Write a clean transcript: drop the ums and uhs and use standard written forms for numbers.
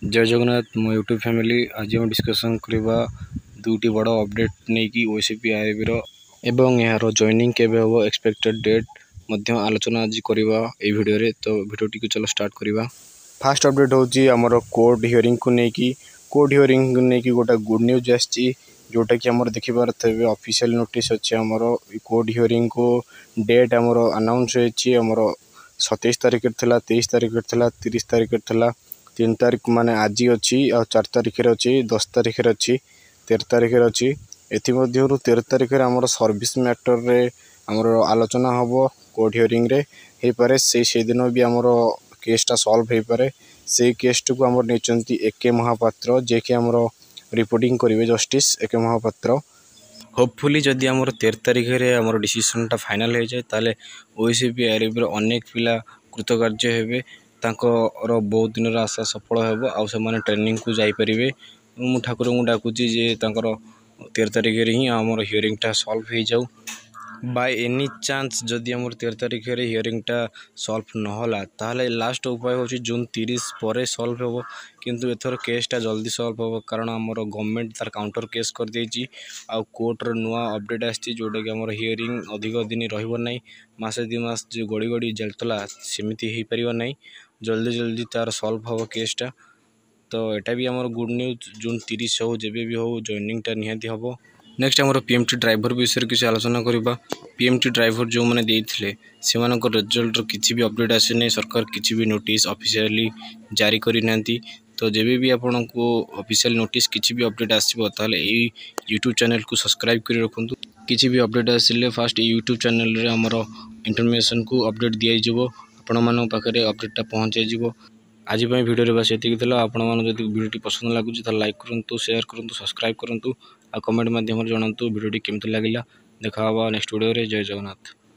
जय जगन्नाथ मो YouTube family. आज हम डिस्कसन करवा दुटी बड़ अपडेट नहीं कि ओसीपी आरबी एवं यार जॉइनिंग केबे हम एक्सपेक्टेड डेट मध्य आलोचना आज करवा ए वीडियो रे। तो वीडियो टी चलो स्टार्ट करवा। फास्ट अपडेट होची हमर कोर्ट हियरिंग को लेकिन कोर्ट हियरिंग को लेकिन गोटे गुड न्यूज आसी जोटा कि आमर देखिबार थे ऑफिशियल नोटिस अच्छे आमर कोर्ट हियरिंग को डेट आमर अनाउंस होची। आमर 27 तारिख थिला 23 तारिख थिला 30 तारिख थिला 3 तारिख माने आज अच्छी आ 4 तारिख अच्छी 10 तारिख अच्छी 13 तारिख अच्छी। एमध्यु 13 तारिख आमर सर्विस मैटर रे आमर आलोचना हम कोर्ट हियरिंग रे हे पारे से दिन भी आमर केसटा सॉल्व हो पारे। से केस को आमर नहीं एके महापात्र जे कि आमर रिपोर्टिंग करेंगे जस्टिस एके महापात्र। होपफुली जदि आमर 13 तारिख रे आमर डिसीजन टा फाइनल हो जाए ताले ओसीपी आरबी अनेक पिला कृतकार्य हेबे तांकर बहुत दिन आशा सफल हो आउ से ट्रेनिंग को जाई परिबे। मु ठाकुर को डाकुची जे तांकर 13 तारिख रे ही आमर हियरिंग टा सॉल्व हो जाऊ। बाय एनी चांस जदि आमर 13 तारिख रे हियरिंग टा सॉल्व नहला ताहले लास्ट उपाय होची जून 30 पर सॉल्व हो। किंतु एथर केसटा जल्दी सॉल्व हो कारण आमर गवर्नमेंट तार काउंटर केस कर देची आ कोर्ट रो नुआ अपडेट आसी जोटा कि आमर हियरिंग अधिक दिन रहिबो नै। मासे 2 मास जो गड़ी गड़ी जलतला सेमिति हेई परिबो नै। जल्दी जल्दी तार सॉल्व हो केसटा। तो एटा भी आमर गुड न्यूज जून 30 हो जेबे भी हो जॉइनिंग टा निहाती हबो। नेक्स्ट आमर पीएमटी ड्राइवर विषय किसी आलोचना करवा। पीएमटी ड्राइवर जो मैंने देते से रिजल्ट किसी भी अपडेट आसी नहीं। सरकार किसी भी नोटिस ऑफिशियली जारी करना। तो जब भी आपन को ऑफिशियल नोटिस किसी भी अपडेट आसो ताले यूट्यूब चैनल को सब्सक्राइब कर रखुँ। किसी भी अपडेट आसिले फास्ट यूट्यूब चैनल रे आमर इनफॉरमेशन को अपडेट दिज्व आपण मान पाखे अपडेटा पहुँचाइव। आज वीडियो बस ये आपण मैंने जब वीडियो पसंद लगुच तो लाइक करूँ शेयर करूँ सब्सक्राइब करूँ आ कमेंट माध्यम जनातु वीडियो केमती लगे। देखा नेक्स्ट वीडियो रे। जय जगन्नाथ।